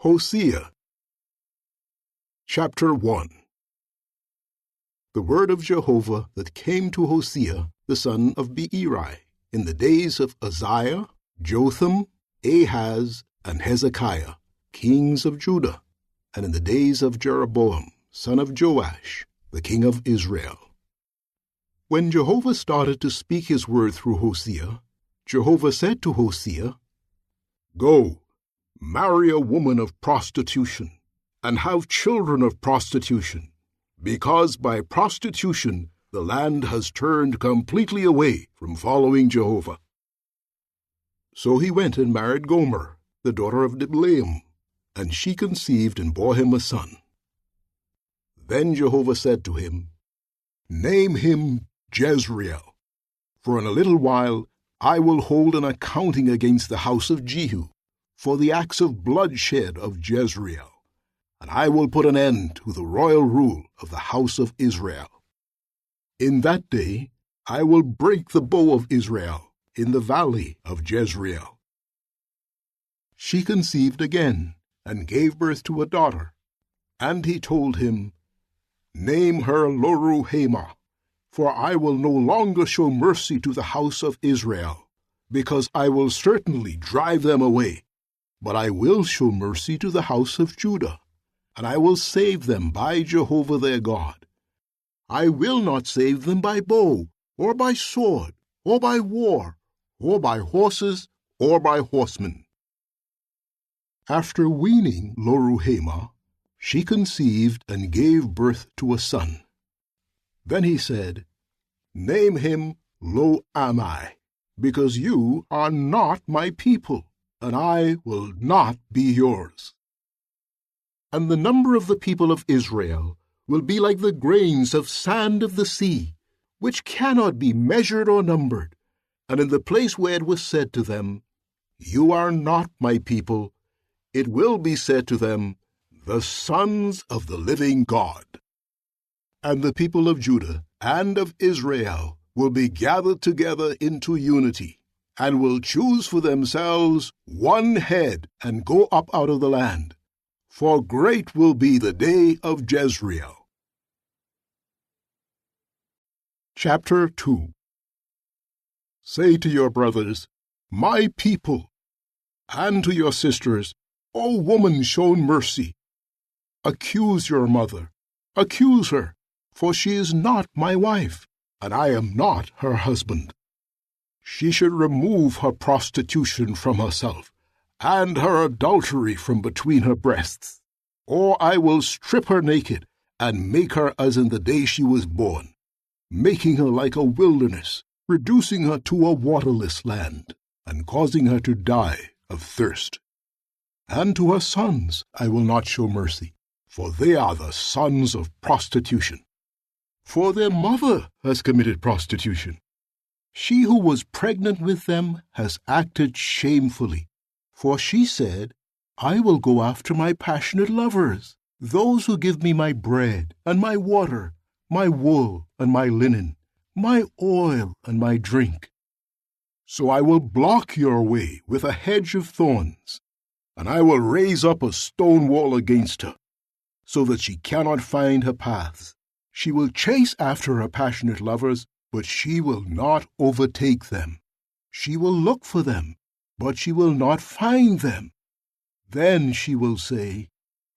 Hosea Chapter 1. The word of Jehovah that came to Hosea the son of Beeri in the days of Uzziah, Jotham, Ahaz, and Hezekiah, kings of Judah, and in the days of Jeroboam, son of Joash, the king of Israel. When Jehovah started to speak his word through Hosea, Jehovah said to Hosea, "Go, marry a woman of prostitution, and have children of prostitution, because by prostitution the land has turned completely away from following Jehovah." So he went and married Gomer, the daughter of Diblaim, and she conceived and bore him a son. Then Jehovah said to him, "Name him Jezreel, for in a little while I will hold an accounting against the house of Jehu, for the acts of bloodshed of Jezreel, and I will put an end to the royal rule of the house of Israel. In that day I will break the bow of Israel in the valley of Jezreel." She conceived again, and gave birth to a daughter. And he told him, "Name her Lo-ruhamah, for I will no longer show mercy to the house of Israel, because I will certainly drive them away. But I will show mercy to the house of Judah, and I will save them by Jehovah their God. I will not save them by bow, or by sword, or by war, or by horses, or by horsemen." After weaning Lo-ruhamah, she conceived and gave birth to a son. Then he said, "Name him Lo-ammi, because you are not my people, and I will not be yours. And the number of the people of Israel will be like the grains of sand of the sea, which cannot be measured or numbered. And in the place where it was said to them, 'You are not my people,' it will be said to them, 'The sons of the living God.' And the people of Judah and of Israel will be gathered together into unity, and will choose for themselves one head and go up out of the land. For great will be the day of Jezreel." Chapter 2. Say to your brothers, "My people," and to your sisters, "O woman shown mercy." Accuse your mother, accuse her, for she is not my wife, and I am not her husband. She should remove her prostitution from herself, and her adultery from between her breasts, or I will strip her naked, and make her as in the day she was born, making her like a wilderness, reducing her to a waterless land, and causing her to die of thirst. And to her sons I will not show mercy, for they are the sons of prostitution. For their mother has committed prostitution. She who was pregnant with them has acted shamefully, for she said, "I will go after my passionate lovers, those who give me my bread and my water, my wool and my linen, my oil and my drink." So I will block your way with a hedge of thorns, and I will raise up a stone wall against her, so that she cannot find her paths. She will chase after her passionate lovers, but she will not overtake them. She will look for them, but she will not find them. Then she will say,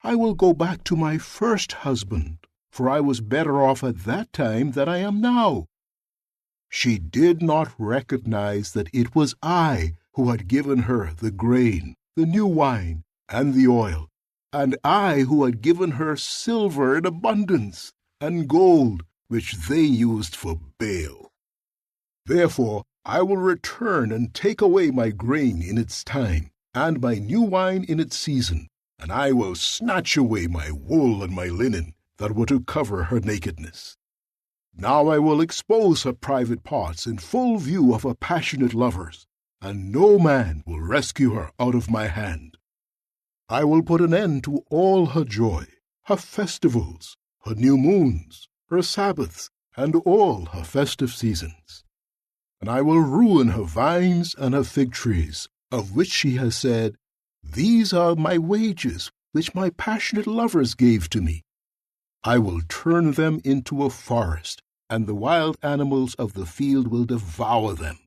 "I will go back to my first husband, for I was better off at that time than I am now." She did not recognize that it was I who had given her the grain, the new wine, and the oil, and I who had given her silver in abundance, and gold, which they used for Baal. Therefore I will return and take away my grain in its time, and my new wine in its season, and I will snatch away my wool and my linen that were to cover her nakedness. Now I will expose her private parts in full view of her passionate lovers, and no man will rescue her out of my hand. I will put an end to all her joy, her festivals, her new moons, her Sabbaths, and all her festive seasons. And I will ruin her vines and her fig trees, of which she has said, "These are my wages which my passionate lovers gave to me. I will turn them into a forest, and the wild animals of the field will devour them.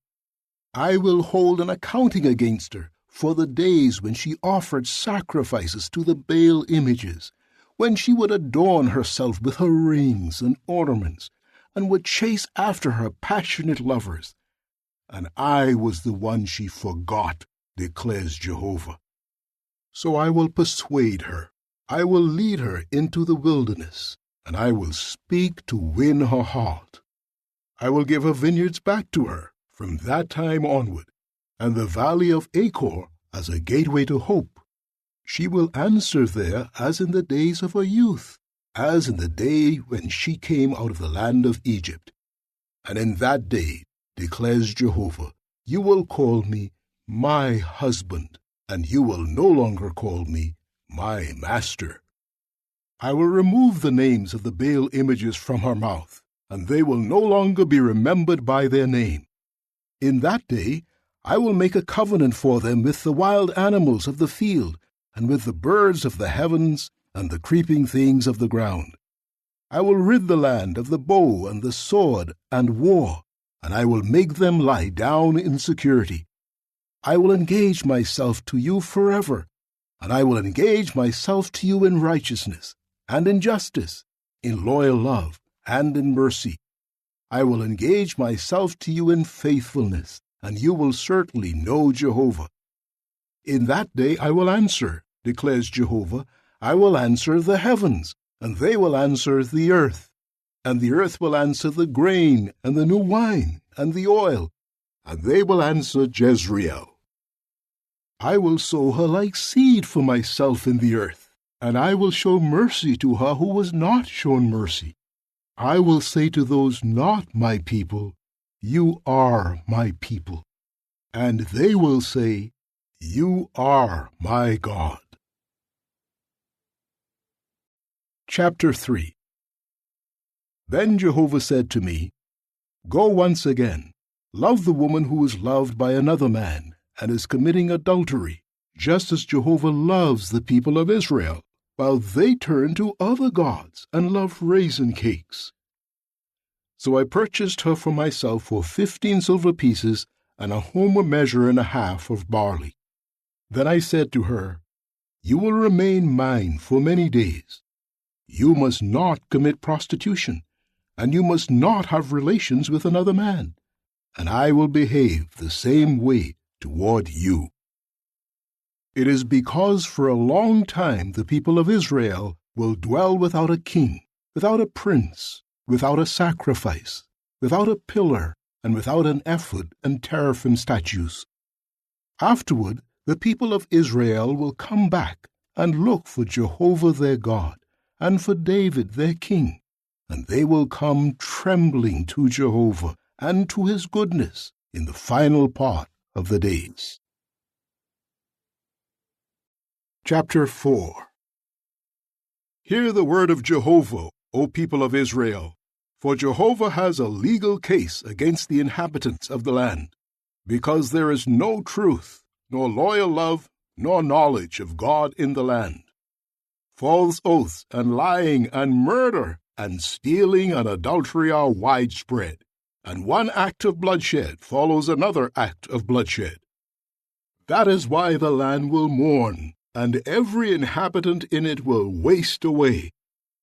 I will hold an accounting against her for the days when she offered sacrifices to the Baal images, when she would adorn herself with her rings and ornaments, and would chase after her passionate lovers. And I was the one she forgot, declares Jehovah. So I will persuade her. I will lead her into the wilderness, and I will speak to win her heart. I will give her vineyards back to her from that time onward, and the valley of Achor as a gateway to hope. She will answer there as in the days of her youth, as in the day when she came out of the land of Egypt. And in that day, declares Jehovah, you will call me my husband, and you will no longer call me my master. I will remove the names of the Baal images from her mouth, and they will no longer be remembered by their name. In that day I will make a covenant for them with the wild animals of the field, and with the birds of the heavens, and the creeping things of the ground. I will rid the land of the bow and the sword and war, and I will make them lie down in security. I will engage myself to you forever, and I will engage myself to you in righteousness, and in justice, in loyal love, and in mercy. I will engage myself to you in faithfulness, and you will certainly know Jehovah. In that day I will answer, declares Jehovah. I will answer the heavens, and they will answer the earth. And the earth will answer the grain, and the new wine, and the oil, and they will answer Jezreel. I will sow her like seed for myself in the earth, and I will show mercy to her who was not shown mercy. I will say to those not my people, you are my people. And they will say, you are my God. Chapter 3. Then Jehovah said to me, go once again, love the woman who is loved by another man, and is committing adultery, just as Jehovah loves the people of Israel, while they turn to other gods and love raisin cakes. So I purchased her for myself for 15 silver pieces and a homer measure and a half of barley. Then I said to her, you will remain mine for many days. You must not commit prostitution, and you must not have relations with another man, and I will behave the same way toward you. It is because for a long time the people of Israel will dwell without a king, without a prince, without a sacrifice, without a pillar, and without an ephod and teraphim statues. Afterward, the people of Israel will come back and look for Jehovah their God, and for David their king, and they will come trembling to Jehovah and to his goodness in the final part of the days. Chapter 4. Hear the word of Jehovah, O people of Israel, for Jehovah has a legal case against the inhabitants of the land, because there is no truth, nor loyal love, nor knowledge of God in the land. False oaths and lying and murder and stealing and adultery are widespread, and one act of bloodshed follows another act of bloodshed. That is why the land will mourn, and every inhabitant in it will waste away.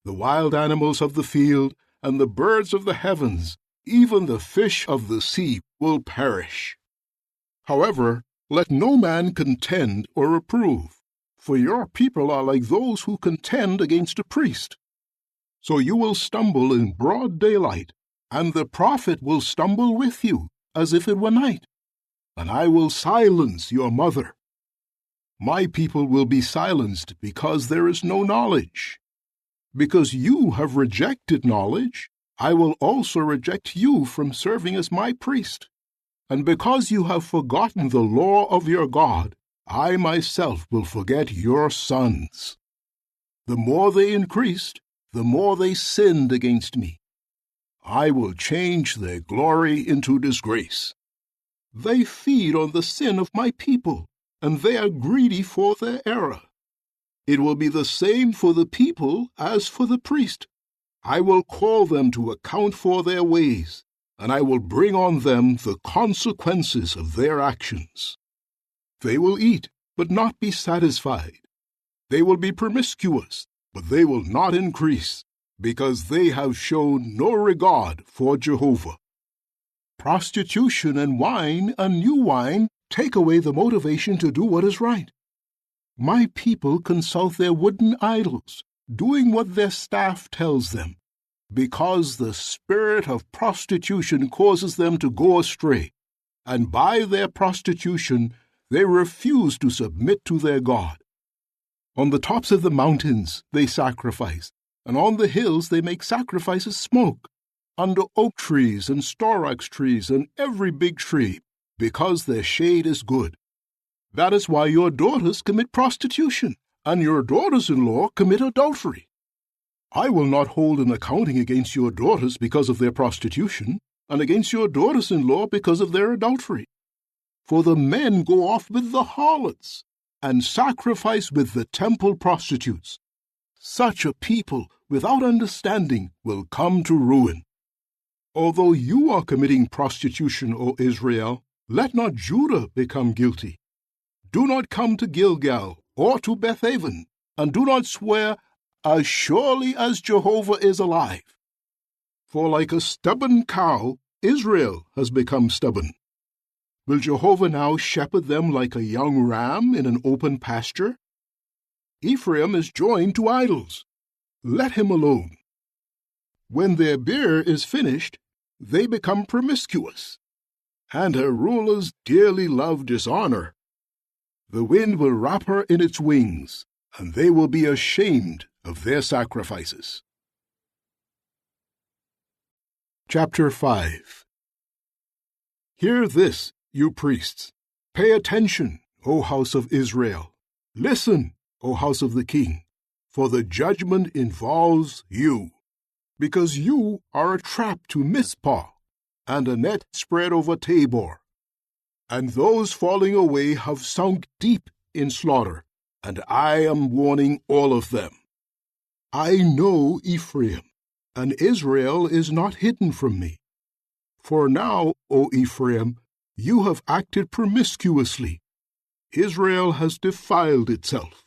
The wild animals of the field and the birds of the heavens, even the fish of the sea, will perish. However, let no man contend or reprove, for your people are like those who contend against a priest. So you will stumble in broad daylight, and the prophet will stumble with you, as if it were night. And I will silence your mother. My people will be silenced because there is no knowledge. Because you have rejected knowledge, I will also reject you from serving as my priest. And because you have forgotten the law of your God, I myself will forget your sons. The more they increased, the more they sinned against me. I will change their glory into disgrace. They feed on the sin of my people, and they are greedy for their error. It will be the same for the people as for the priest. I will call them to account for their ways, and I will bring on them the consequences of their actions. They will eat, but not be satisfied. They will be promiscuous, but they will not increase, because they have shown no regard for Jehovah. Prostitution and wine and new wine take away the motivation to do what is right. My people consult their wooden idols, doing what their staff tells them, because the spirit of prostitution causes them to go astray, and by their prostitution they refuse to submit to their God. On the tops of the mountains they sacrifice, and on the hills they make sacrifices smoke, under oak trees and storax trees and every big tree, because their shade is good. That is why your daughters commit prostitution, and your daughters-in-law commit adultery. I will not hold an accounting against your daughters because of their prostitution, and against your daughters-in-law because of their adultery. For the men go off with the harlots, and sacrifice with the temple prostitutes. Such a people, without understanding, will come to ruin. Although you are committing prostitution, O Israel, let not Judah become guilty. Do not come to Gilgal or to Bethaven, and do not swear, as surely as Jehovah is alive. For like a stubborn cow, Israel has become stubborn. Will Jehovah now shepherd them like a young ram in an open pasture? Ephraim is joined to idols. Let him alone. When their beer is finished, they become promiscuous, and her rulers dearly love dishonor. The wind will wrap her in its wings, and they will be ashamed of their sacrifices. Chapter 5. Hear this, you priests. Pay attention, O house of Israel. Listen, O house of the king, for the judgment involves you, because you are a trap to Mizpah, and a net spread over Tabor. And those falling away have sunk deep in slaughter, and I am warning all of them. I know Ephraim, and Israel is not hidden from me. For now, O Ephraim, you have acted promiscuously. Israel has defiled itself.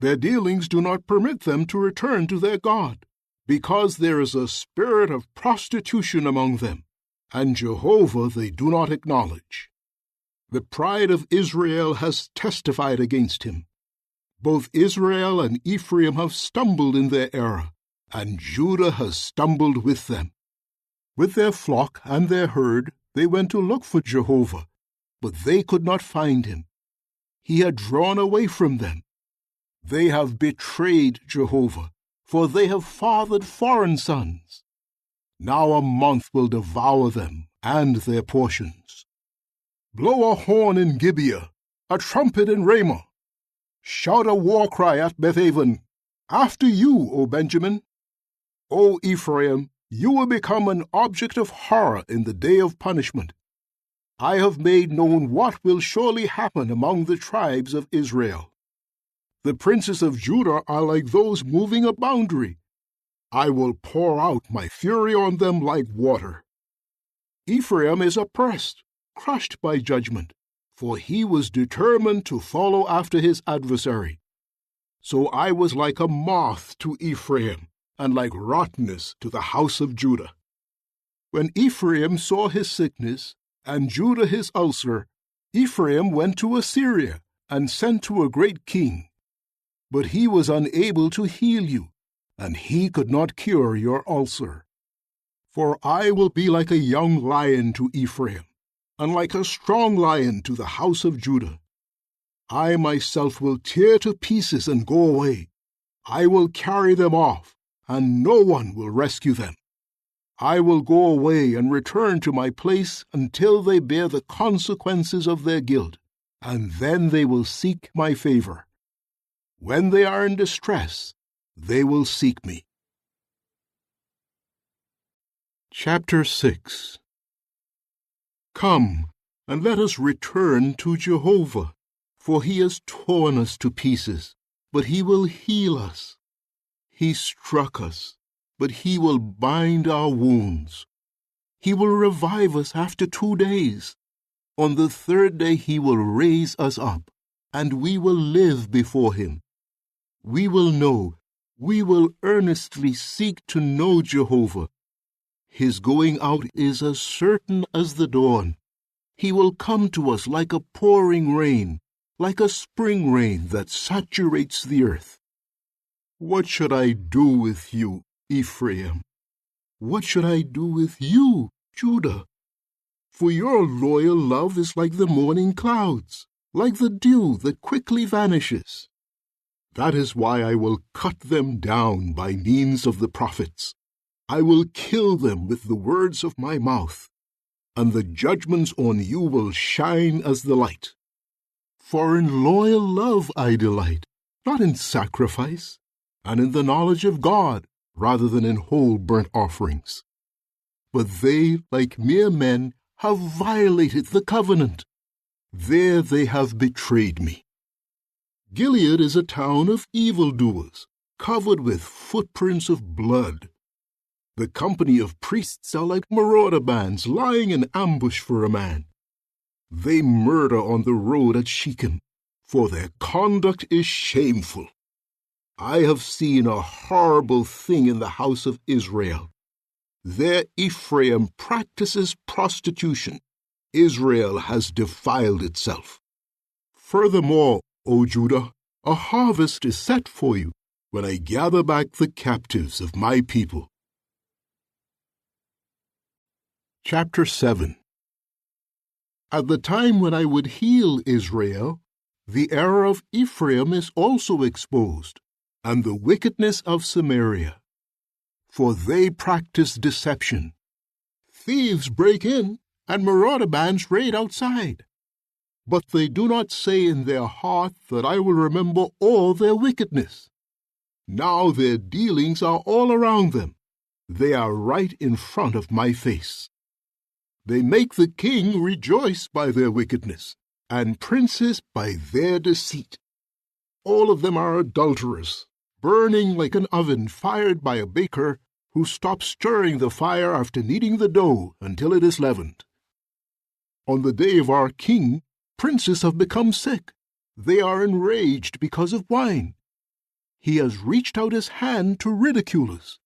Their dealings do not permit them to return to their God, because there is a spirit of prostitution among them, and Jehovah they do not acknowledge. The pride of Israel has testified against him. Both Israel and Ephraim have stumbled in their error, and Judah has stumbled with them. With their flock and their herd they went to look for Jehovah, but they could not find him. He had drawn away from them. They have betrayed Jehovah, for they have fathered foreign sons. Now a month will devour them and their portions. Blow a horn in Gibeah, a trumpet in Ramah. Shout a war cry at Bethaven. After you, O Benjamin. O Ephraim, you will become an object of horror in the day of punishment. I have made known what will surely happen among the tribes of Israel. The princes of Judah are like those moving a boundary. I will pour out my fury on them like water. Ephraim is oppressed, crushed by judgment, for he was determined to follow after his adversary. So I was like a moth to Ephraim, and like rottenness to the house of Judah. When Ephraim saw his sickness, and Judah his ulcer, Ephraim went to Assyria, and sent to a great king. But he was unable to heal you, and he could not cure your ulcer. For I will be like a young lion to Ephraim, and like a strong lion to the house of Judah. I myself will tear to pieces and go away. I will carry them off, and no one will rescue them. I will go away and return to my place until they bear the consequences of their guilt, and then they will seek my favor. When they are in distress, they will seek me. Chapter 6. Come, and let us return to Jehovah, for he has torn us to pieces, but he will heal us. He struck us, but he will bind our wounds. He will revive us after 2 days. On the 3rd day he will raise us up, and we will live before him. We will earnestly seek to know Jehovah. His going out is as certain as the dawn. He will come to us like a pouring rain, like a spring rain that saturates the earth. What should I do with you, Ephraim? What should I do with you, Judah? For your loyal love is like the morning clouds, like the dew that quickly vanishes. That is why I will cut them down by means of the prophets. I will kill them with the words of my mouth, and the judgments on you will shine as the light. For in loyal love I delight, not in sacrifice, and in the knowledge of God, rather than in whole burnt offerings. But they, like mere men, have violated the covenant. There they have betrayed me. Gilead is a town of evildoers, covered with footprints of blood. The company of priests are like marauder bands lying in ambush for a man. They murder on the road at Shechem, for their conduct is shameful. I have seen a horrible thing in the house of Israel. There Ephraim practices prostitution. Israel has defiled itself. Furthermore, O Judah, a harvest is set for you when I gather back the captives of my people. Chapter 7. At the time when I would heal Israel, the error of Ephraim is also exposed, and the wickedness of Samaria. For they practice deception. Thieves break in, and marauder bands raid outside. But they do not say in their heart that I will remember all their wickedness. Now their dealings are all around them. They are right in front of my face. They make the king rejoice by their wickedness, and princes by their deceit. All of them are adulterers, burning like an oven fired by a baker who stops stirring the fire after kneading the dough until it is leavened. On the day of our king, princes have become sick. They are enraged because of wine. He has reached out his hand to ridicule us,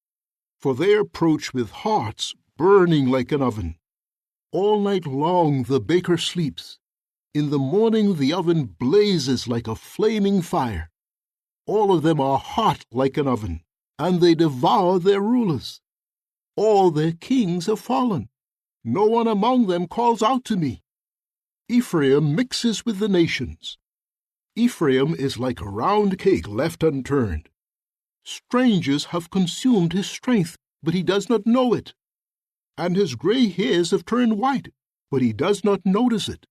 for they approach with hearts burning like an oven. All night long the baker sleeps. In the morning the oven blazes like a flaming fire. All of them are hot like an oven, and they devour their rulers. All their kings have fallen. No one among them calls out to me. Ephraim mixes with the nations. Ephraim is like a round cake left unturned. Strangers have consumed his strength, but he does not know it. And his gray hairs have turned white, but he does not notice it.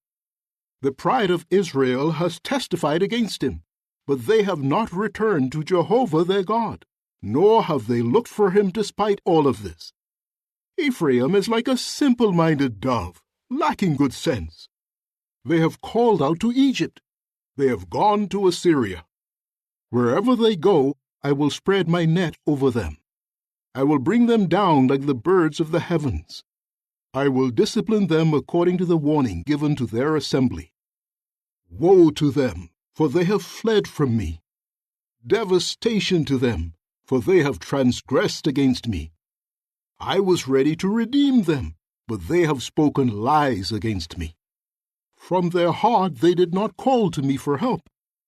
The pride of Israel has testified against him, but they have not returned to Jehovah their God, nor have they looked for him despite all of this. Ephraim is like a simple-minded dove, lacking good sense. They have called out to Egypt. They have gone to Assyria. Wherever they go, I will spread my net over them. I will bring them down like the birds of the heavens. I will discipline them according to the warning given to their assembly. Woe to them, for they have fled from me. Devastation to them, for they have transgressed against me. I was ready to redeem them, but they have spoken lies against me. From their heart they did not call to me for help,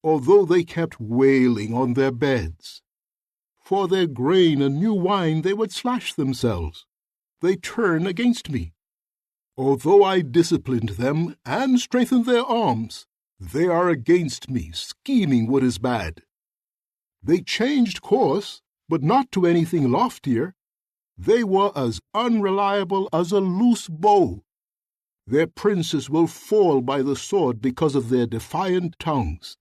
although they kept wailing on their beds. For their grain and new wine they would slash themselves. They turn against me. Although I disciplined them and strengthened their arms, they are against me, scheming what is bad. They changed course, but not to anything loftier. They were as unreliable as a loose bow. Their princes will fall by the sword because of their defiant tongues.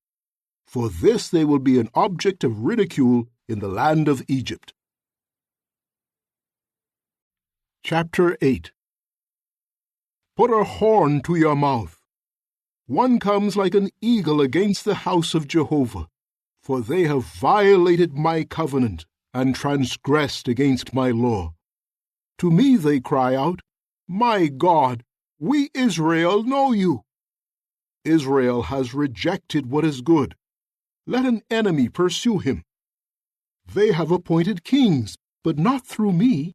For this they will be an object of ridicule in the land of Egypt. Chapter 8. Put a horn to your mouth. One comes like an eagle against the house of Jehovah, For they have violated my covenant and transgressed against my law. To me they cry out, My God, we Israel know you. Israel has rejected what is good. Let an enemy pursue him. They have appointed kings, but not through me.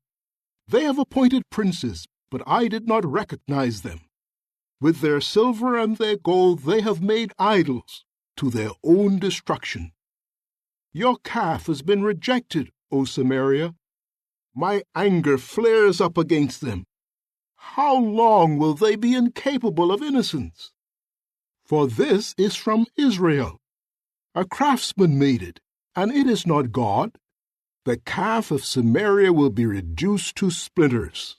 They have appointed princes, but I did not recognize them. With their silver and their gold they have made idols to their own destruction. Your calf has been rejected, O Samaria. My anger flares up against them. How long will they be incapable of innocence? For this is from Israel. A craftsman made it, and it is not God. The calf of Samaria will be reduced to splinters.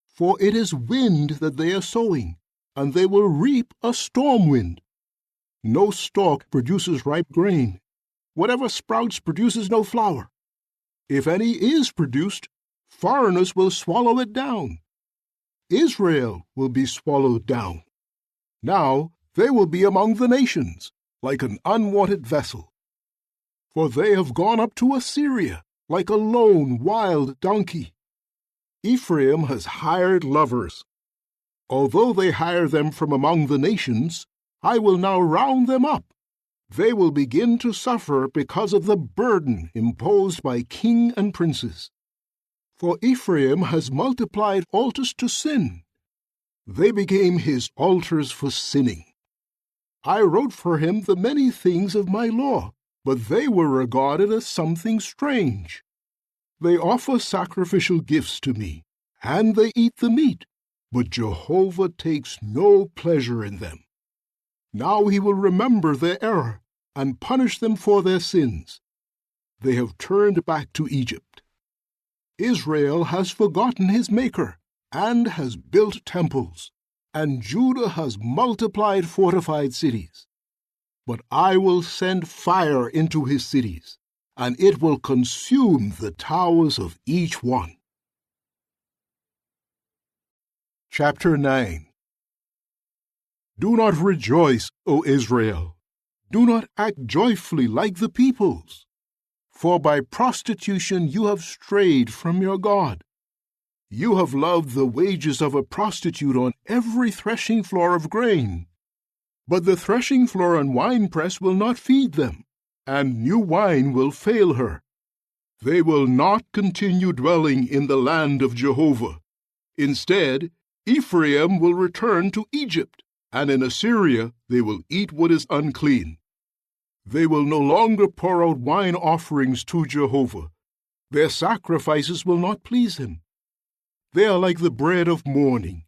For it is wind that they are sowing, and they will reap a storm wind. No stalk produces ripe grain. Whatever sprouts produces no flour. If any is produced, foreigners will swallow it down. Israel will be swallowed down. Now they will be among the nations, like an unwanted vessel. For they have gone up to Assyria, like a lone wild donkey. Ephraim has hired lovers. Although they hire them from among the nations, I will now round them up. They will begin to suffer because of the burden imposed by king and princes. For Ephraim has multiplied altars to sin. They became his altars for sinning. I wrote for him the many things of my law, but they were regarded as something strange. They offer sacrificial gifts to me, and they eat the meat, but Jehovah takes no pleasure in them. Now he will remember their error and punish them for their sins. They have turned back to Egypt. Israel has forgotten his Maker and has built temples, and Judah has multiplied fortified cities. But I will send fire into his cities, and it will consume the towers of each one. Chapter 9. Do not rejoice, O Israel. Do not act joyfully like the peoples. For by prostitution you have strayed from your God. You have loved the wages of a prostitute on every threshing floor of grain. But the threshing floor and winepress will not feed them, and new wine will fail her. They will not continue dwelling in the land of Jehovah. Instead, Ephraim will return to Egypt, and in Assyria they will eat what is unclean. They will no longer pour out wine offerings to Jehovah. Their sacrifices will not please him. They are like the bread of mourning.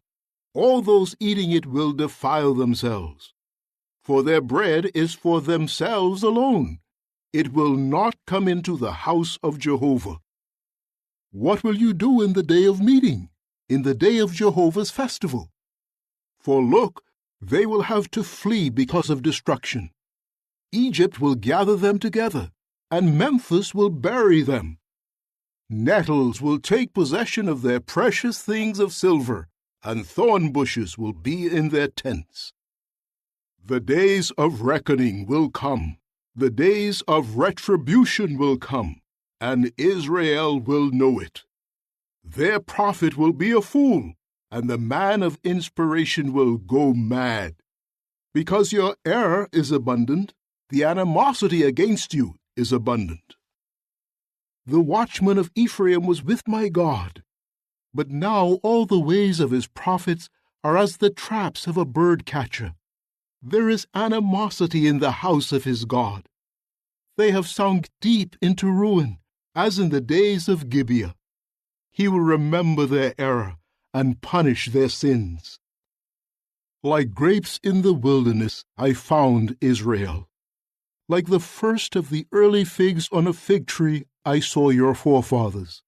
All those eating it will defile themselves. For their bread is for themselves alone. It will not come into the house of Jehovah. What will you do in the day of meeting, in the day of Jehovah's festival? For look, they will have to flee because of destruction. Egypt will gather them together, and Memphis will bury them. Nettles will take possession of their precious things of silver, and thorn bushes will be in their tents. The days of reckoning will come, the days of retribution will come, and Israel will know it. Their prophet will be a fool, and the man of inspiration will go mad. Because your error is abundant, the animosity against you is abundant. The watchman of Ephraim was with my God, but now all the ways of his prophets are as the traps of a bird-catcher. There is animosity in the house of his God. They have sunk deep into ruin, as in the days of Gibeah. He will remember their error and punish their sins. Like grapes in the wilderness, I found Israel. Like the first of the early figs on a fig tree, I saw your forefathers.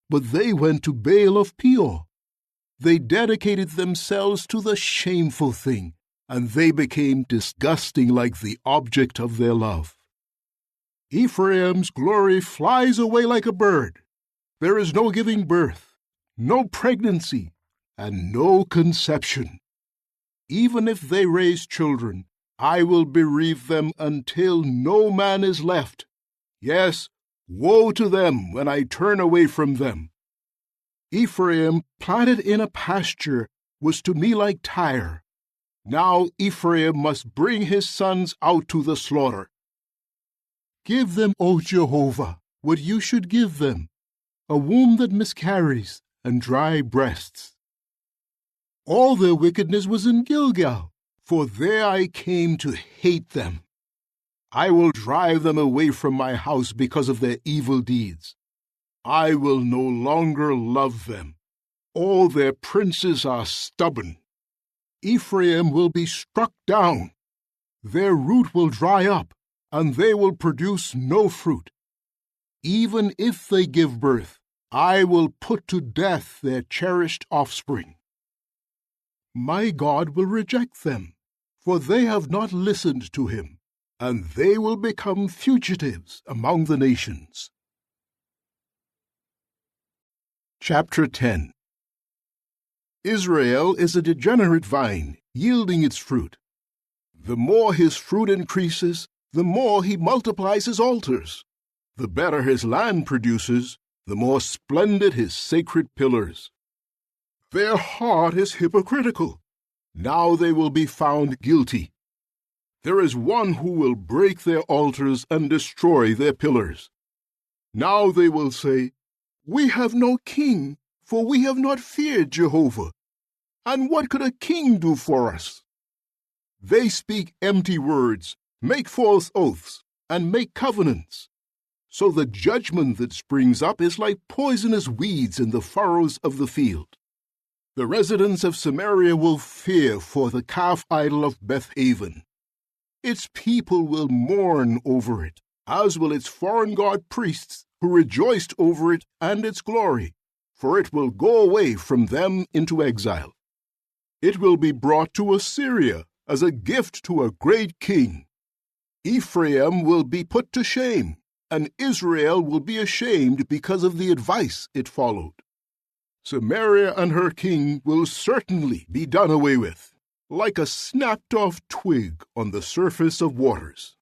But they went to Baal of Peor. They dedicated themselves to the shameful thing, and they became disgusting like the object of their love. Ephraim's glory flies away like a bird. There is no giving birth, no pregnancy, and no conception. Even if they raise children, I will bereave them until no man is left. Yes, woe to them when I turn away from them. Ephraim, planted in a pasture, was to me like Tyre. Now Ephraim must bring his sons out to the slaughter. Give them, O Jehovah, what you should give them, a womb that miscarries and dry breasts. All their wickedness was in Gilgal, for there I came to hate them. I will drive them away from my house because of their evil deeds. I will no longer love them. All their princes are stubborn. Ephraim will be struck down. Their root will dry up, and they will produce no fruit. Even if they give birth, I will put to death their cherished offspring. My God will reject them, for they have not listened to him, and they will become fugitives among the nations. Chapter 10. Israel is a degenerate vine, yielding its fruit. The more his fruit increases, the more he multiplies his altars. The better his land produces, the more splendid his sacred pillars. Their heart is hypocritical. Now they will be found guilty. There is one who will break their altars and destroy their pillars. Now they will say, "We have no king, for we have not feared Jehovah. And what could a king do for us?" They speak empty words, make false oaths, and make covenants. So the judgment that springs up is like poisonous weeds in the furrows of the field. The residents of Samaria will fear for the calf idol of Bethaven. Its people will mourn over it, as will its foreign god priests who rejoiced over it and its glory, for it will go away from them into exile. It will be brought to Assyria as a gift to a great king. Ephraim will be put to shame, and Israel will be ashamed because of the advice it followed. Samaria and her king will certainly be done away with, like a snapped-off twig on the surface of waters.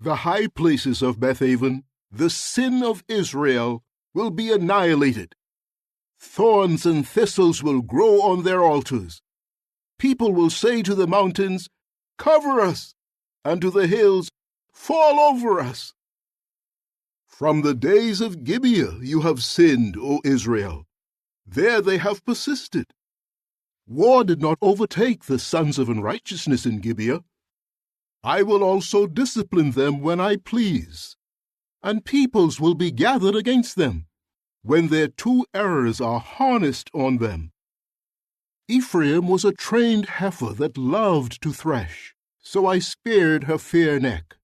The high places of Bethaven, the sin of Israel, will be annihilated. Thorns and thistles will grow on their altars. People will say to the mountains, "Cover us," and to the hills, "Fall over us." From the days of Gibeah you have sinned, O Israel. There they have persisted. War did not overtake the sons of unrighteousness in Gibeah. I will also discipline them when I please, and peoples will be gathered against them, when their two errors are harnessed on them. Ephraim was a trained heifer that loved to thresh, so I spared her fair neck.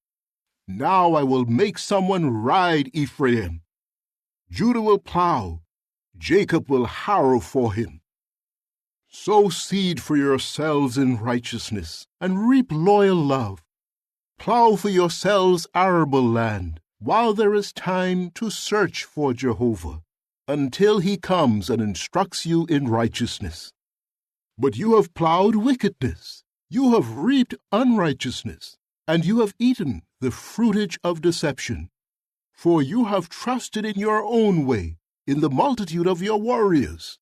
Now I will make someone ride Ephraim. Judah will plow, Jacob will harrow for him. Sow seed for yourselves in righteousness, and reap loyal love. Plow for yourselves arable land, while there is time to search for Jehovah, until he comes and instructs you in righteousness. But you have plowed wickedness, you have reaped unrighteousness, and you have eaten the fruitage of deception. For you have trusted in your own way, in the multitude of your warriors.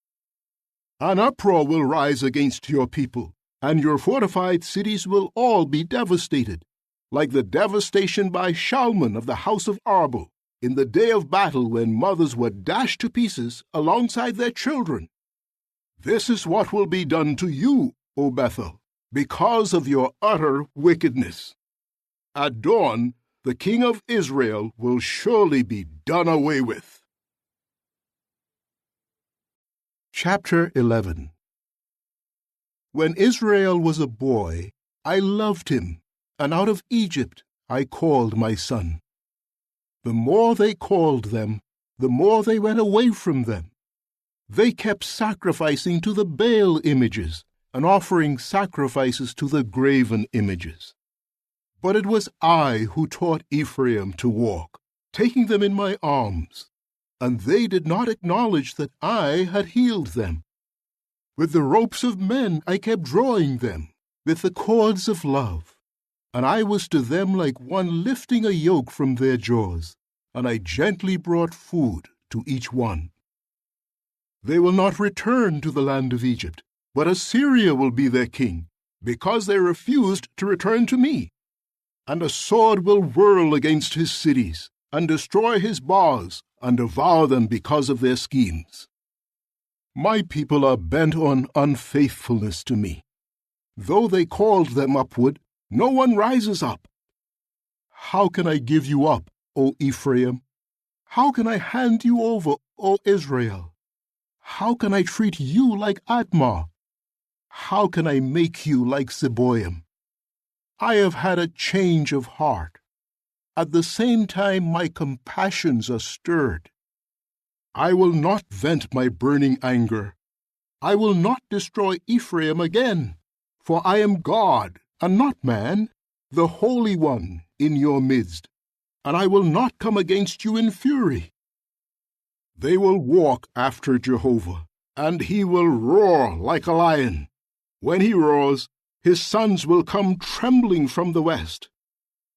An uproar will rise against your people, and your fortified cities will all be devastated, like the devastation by Shalman of the house of Arbel, in the day of battle when mothers were dashed to pieces alongside their children. This is what will be done to you, O Bethel, because of your utter wickedness. At dawn, the king of Israel will surely be done away with. Chapter 11. When Israel was a boy, I loved him, and out of Egypt I called my son. The more they called them, the more they went away from them. They kept sacrificing to the Baal images and offering sacrifices to the graven images. But it was I who taught Ephraim to walk, taking them in my arms, and they did not acknowledge that I had healed them. With the ropes of men I kept drawing them, with the cords of love. and I was to them like one lifting a yoke from their jaws, and I gently brought food to each one. They will not return to the land of Egypt, but Assyria will be their king, because they refused to return to me. And a sword will whirl against his cities, and destroy his bars, and devour them because of their schemes. My people are bent on unfaithfulness to me. Though they called them upward, no one rises up. How can I give you up, O Ephraim? How can I hand you over, O Israel? How can I treat you like Admah? How can I make you like Zeboim? I have had a change of heart. At the same time my compassions are stirred. I will not vent my burning anger. I will not destroy Ephraim again, for I am God, and not man, the Holy One in your midst, and I will not come against you in fury. They will walk after Jehovah, and he will roar like a lion. When he roars, his sons will come trembling from the west.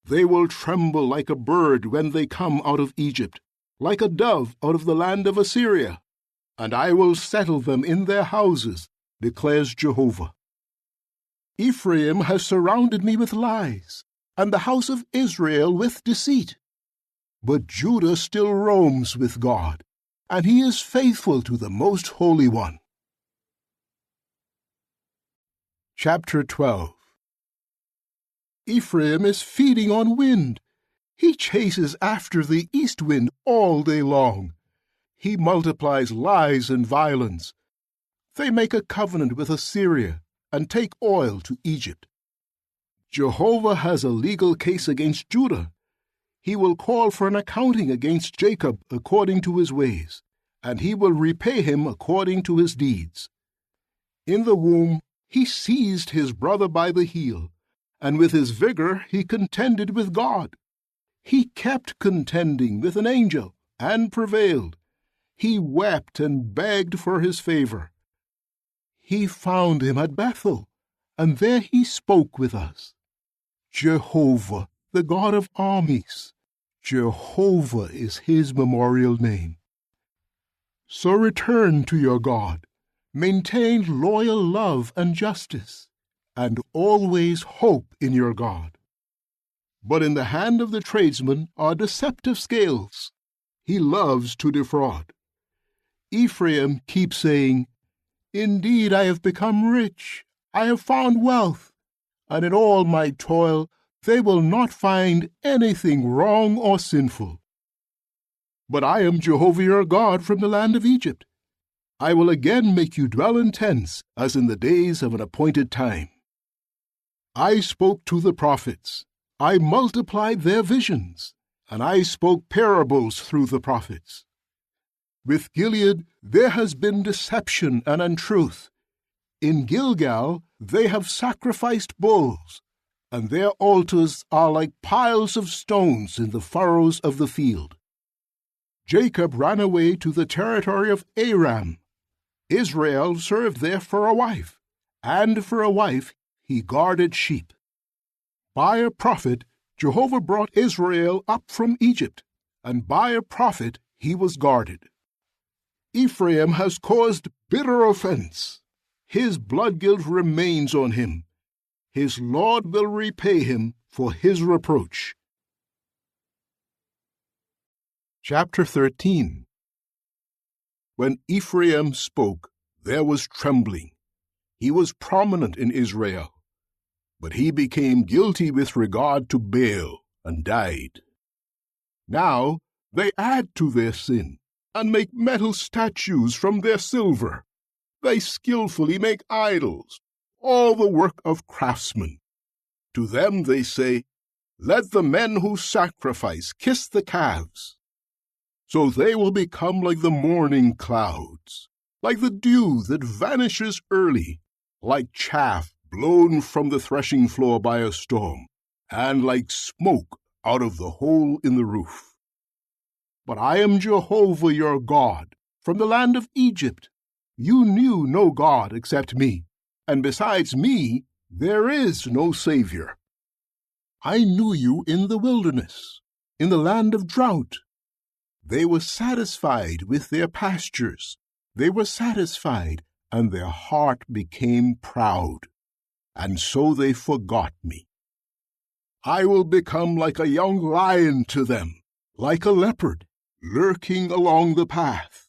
They will tremble like a bird when they come out of Egypt, like a dove out of the land of Assyria. And I will settle them in their houses, declares Jehovah. Ephraim has surrounded me with lies, and the house of Israel with deceit. But Judah still roams with God, and he is faithful to the Most Holy One. Chapter 12. Ephraim is feeding on wind. He chases after the east wind all day long. He multiplies lies and violence. They make a covenant with Assyria and take oil to Egypt. Jehovah has a legal case against Judah. He will call for an accounting against Jacob according to his ways, and he will repay him according to his deeds. In the womb he seized his brother by the heel, and with his vigor he contended with God. He kept contending with an angel, and prevailed. He wept and begged for his favor. He found him at Bethel, and there he spoke with us. Jehovah, the God of armies, Jehovah is his memorial name. So return to your God, maintain loyal love and justice, and always hope in your God. But in the hand of the tradesman are deceptive scales. He loves to defraud. Ephraim keeps saying, Indeed, I have become rich. I have found wealth, and in all my toil they will not find anything wrong or sinful. But I am Jehovah your God from the land of Egypt. I will again make you dwell in tents, as in the days of an appointed time. I spoke to the prophets. I multiplied their visions, and I spoke parables through the prophets. With Gilead there has been deception and untruth. In Gilgal they have sacrificed bulls, and their altars are like piles of stones in the furrows of the field. Jacob ran away to the territory of Aram. Israel served there for a wife, and for a wife he guarded sheep. By a prophet Jehovah brought Israel up from Egypt, and by a prophet he was guarded. Ephraim has caused bitter offense. His blood guilt remains on him. His Lord will repay him for his reproach. Chapter 13. When Ephraim spoke, there was trembling. He was prominent in Israel, but he became guilty with regard to Baal and died. Now they add to their sin and make metal statues from their silver. They skillfully make idols, all the work of craftsmen. To them they say, Let the men who sacrifice kiss the calves. So they will become like the morning clouds, like the dew that vanishes early, like chaff blown from the threshing floor by a storm, and like smoke out of the hole in the roof. But I am Jehovah your God, from the land of Egypt. You knew no God except me, and besides me there is no Savior. I knew you in the wilderness, in the land of drought. They were satisfied with their pastures. They were satisfied, and their heart became proud, and so they forgot me. I will become like a young lion to them, like a leopard, lurking along the path.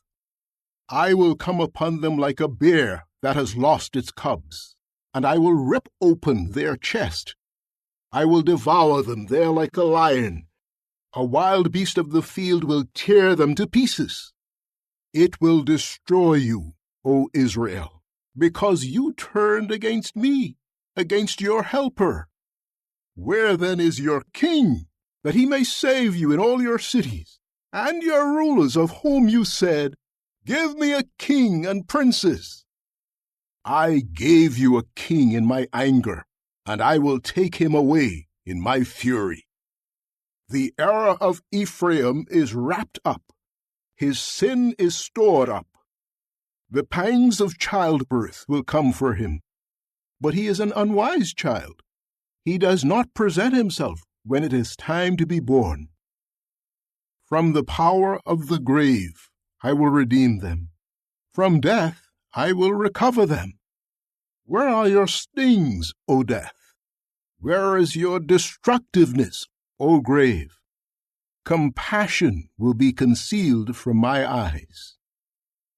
I will come upon them like a bear that has lost its cubs, and I will rip open their chest. I will devour them there like a lion. A wild beast of the field will tear them to pieces. It will destroy you, O Israel, because you turned against me, against your helper. Where then is your king, that he may save you in all your cities, and your rulers of whom you said, Give me a king and princes? I gave you a king in my anger, and I will take him away in my fury. The error of Ephraim is wrapped up. His sin is stored up. The pangs of childbirth will come for him. But he is an unwise child. He does not present himself when it is time to be born. From the power of the grave I will redeem them. From death I will recover them. Where are your stings, O death? Where is your destructiveness, O grave? Compassion will be concealed from my eyes.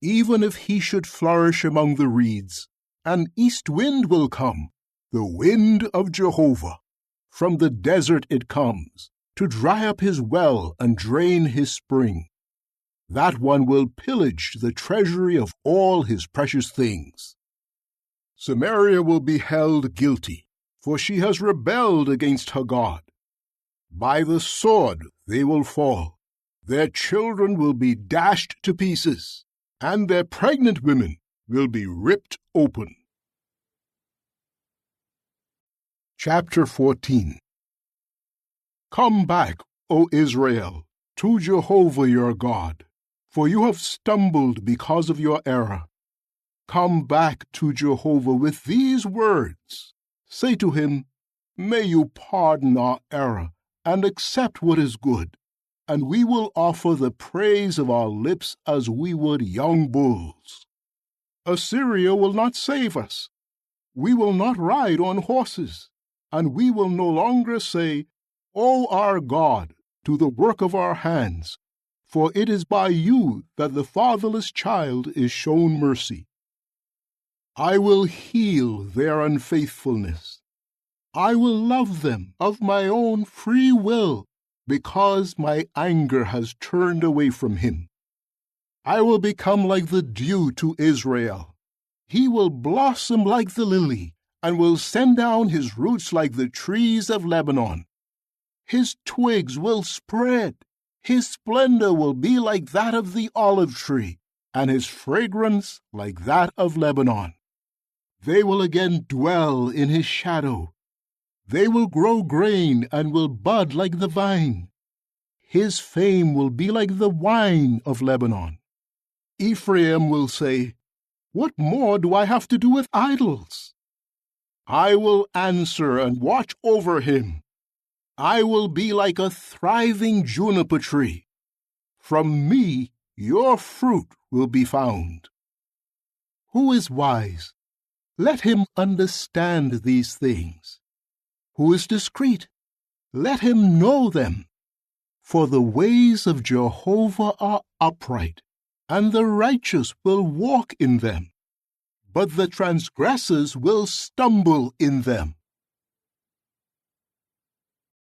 Even if he should flourish among the reeds, an east wind will come, the wind of Jehovah. From the desert it comes, to dry up his well and drain his spring. That one will pillage the treasury of all his precious things. Samaria will be held guilty, for she has rebelled against her God. By the sword they will fall. Their children will be dashed to pieces, and their pregnant women will be ripped open. Chapter 14. Come back, O Israel, to Jehovah your God, for you have stumbled because of your error. Come back to Jehovah with these words. Say to him, May you pardon our error and accept what is good, and we will offer the praise of our lips as we would young bulls. Assyria will not save us. We will not ride on horses, and we will no longer say, O our God, to the work of our hands, for it is by you that the fatherless child is shown mercy. I will heal their unfaithfulness. I will love them of my own free will, because my anger has turned away from him. I will become like the dew to Israel. He will blossom like the lily, and will send down his roots like the trees of Lebanon. His twigs will spread. His splendor will be like that of the olive tree, and his fragrance like that of Lebanon. They will again dwell in his shadow. They will grow grain and will bud like the vine. His fame will be like the wine of Lebanon. Ephraim will say, What more do I have to do with idols? I will answer and watch over him. I will be like a thriving juniper tree. From me your fruit will be found. Who is wise? Let him understand these things. Who is discreet? Let him know them. For the ways of Jehovah are upright, and the righteous will walk in them, but the transgressors will stumble in them.